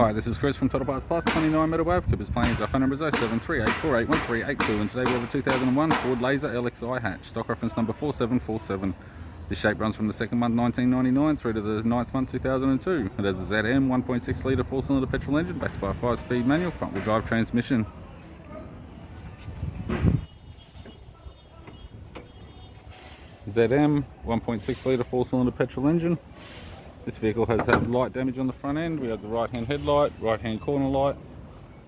Hi, this is Chris from Total Parts Plus, 29 Meadow Ave. Keep us playing. Our phone number is 0738481382, and today we have a 2001 Ford Laser LXi Hatch, stock reference number 4747. This shape runs from the 2nd month 1999 through to the 9th month 2002. It has a ZM 1.6 litre 4-cylinder petrol engine backed by a 5-speed manual front-wheel drive transmission. ZM 1.6 litre 4-cylinder petrol engine. This vehicle has had light damage on the front end. We have the right hand headlight, right hand corner light,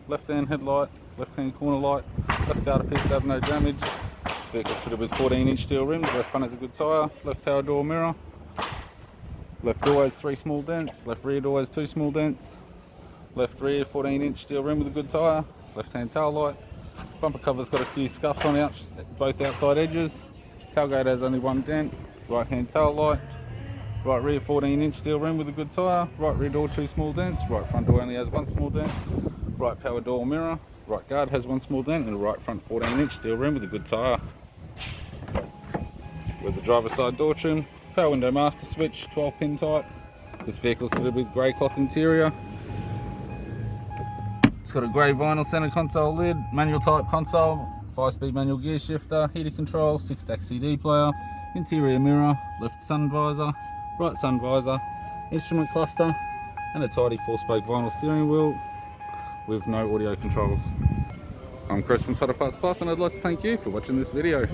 left hand headlight, left hand corner light, left data piece have no damage. This vehicle is fitted with 14-inch steel rims, left front has a good tyre, left power door mirror, left door has 3 small dents, left rear door has 2 small dents, left rear 14-inch steel rim with a good tyre, left hand tail light, bumper cover's got a few scuffs on both outside edges, tailgate has only 1 dent, right hand tail light, right rear 14-inch steel rim with a good tyre, right rear door 2 small dents, right front door only has 1 small dent, right power door mirror, right guard has 1 small dent, and a right front 14-inch steel rim with a good tyre. With the driver's side door trim, power window master switch, 12-pin type. This vehicle is fitted with grey cloth interior. It's got a grey vinyl centre console lid, manual type console, 5-speed manual gear shifter, heater control, 6-stack CD player, interior mirror, left sun visor, right sun visor, instrument cluster, and a tidy 4-spoke vinyl steering wheel with no audio controls. I'm Chris from Total Parts Plus, and I'd like to thank you for watching this video.